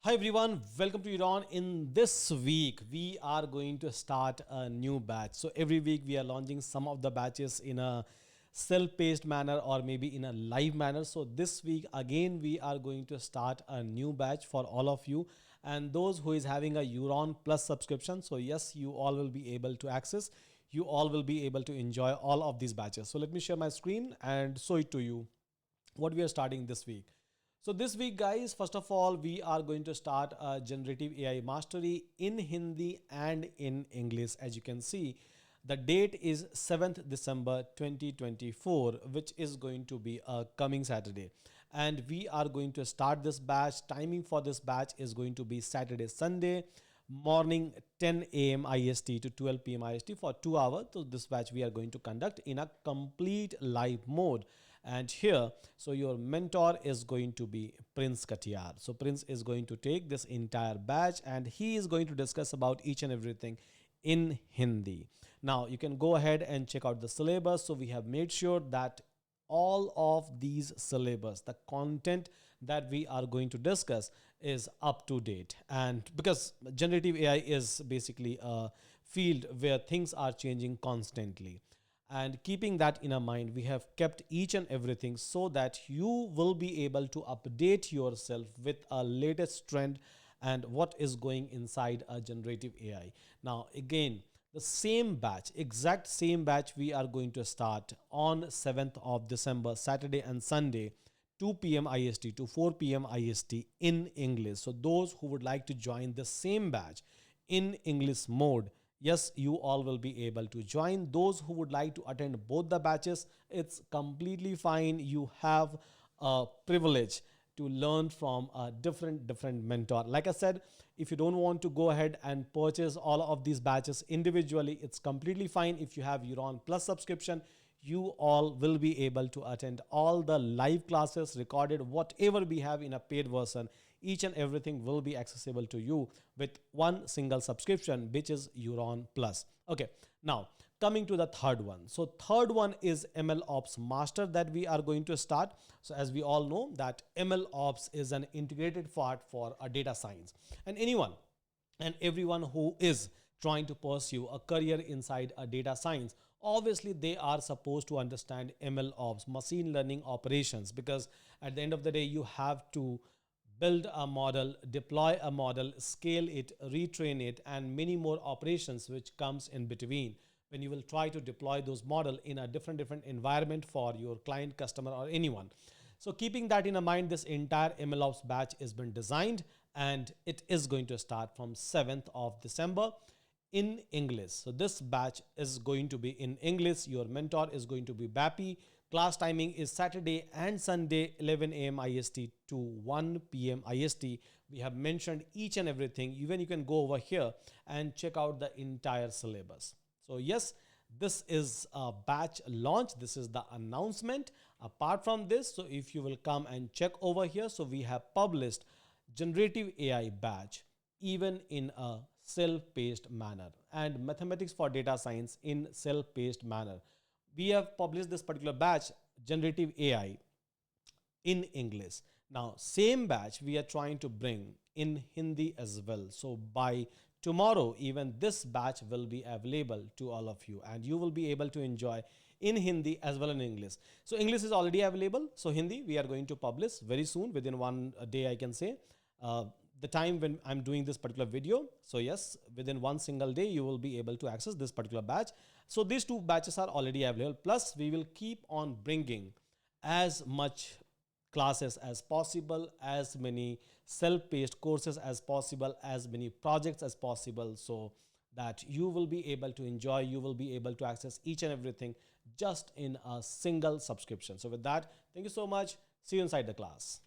Hi everyone, welcome to Iran. In this week, we are going to start a new batch. So every week we are launching some of the batches in a self-paced manner or maybe in a live manner. So this week again, we are going to start a new batch for all of you and those who is having a Euron Plus subscription. So yes, you all will be able to access, you all will be able to enjoy all of these batches. So let me share my screen and show it to you what we are starting this week. So this week, guys, first of all, we are going to start a generative AI mastery in Hindi and in English. As you can see, the date is 7th December 2024, which is going to be a coming Saturday. And we are going to start this batch. Timing for this batch is going to be Saturday, Sunday, morning 10 a.m. IST to 12 p.m. IST for 2 hours. So this batch we are going to conduct in a complete live mode. And here, so your mentor is going to be Prince Katiyar. So Prince is going to take this entire batch and he is going to discuss about each and everything in Hindi. Now you can go ahead and check out the syllabus. So we have made sure that all of these syllabus, the content that we are going to discuss is up to date. And because generative AI is basically a field where things are changing constantly. And keeping that in our mind, we have kept each and everything so that you will be able to update yourself with a latest trend and what is going inside a generative AI. Now, again, the same batch, exact same batch we are going to start on 7th of December, Saturday and Sunday, 2 p.m. IST to 4 p.m. IST in English. So those who would like to join the same batch in English mode, yes, you all will be able to join. Those who would like to attend both the batches, it's completely fine. You have a privilege to learn from a different mentor. Like I said, if you don't want to go ahead and purchase all of these batches individually, it's completely fine. If you have Euron Plus subscription, you all will be able to attend all the live classes recorded, whatever we have in a paid version. Each and everything will be accessible to you with one single subscription, which is Euron Plus. Okay, now coming to the third one. So third one is MLOps Master that we are going to start. So as we all know that MLOps is an integrated part for a data science, and anyone and everyone who is trying to pursue a career inside a data science, obviously they are supposed to understand ML ops, machine learning operations, because at the end of the day, you have to build a model, deploy a model, scale it, retrain it, and many more operations which comes in between when you will try to deploy those model in a different environment for your client, customer, or anyone. So keeping that in mind, this entire MLOps batch has been designed and it is going to start from 7th of December in English. So this batch is going to be in English. Your mentor is going to be Bappy. Class timing is Saturday and Sunday, 11 a.m. IST to 1 p.m. IST. We have mentioned each and everything. Even you can go over here and check out the entire syllabus. So yes, this is a batch launch. This is the announcement. Apart from this, so if you will come and check over here, so we have published generative AI batch even in a self-paced manner and mathematics for data science in self-paced manner. We have published this particular batch, generative AI, in English. Now, same batch we are trying to bring in Hindi as well. So by tomorrow, even this batch will be available to all of you and you will be able to enjoy in Hindi as well in English. So English is already available. So Hindi, we are going to publish very soon, within one day, I can say. The time when I'm doing this particular video. So yes, within one single day, you will be able to access this particular batch. So these two batches are already available. Plus, we will keep on bringing as much classes as possible, as many self-paced courses as possible, as many projects as possible, so that you will be able to enjoy, you will be able to access each and everything just in a single subscription. So with that, thank you so much. See you inside the class.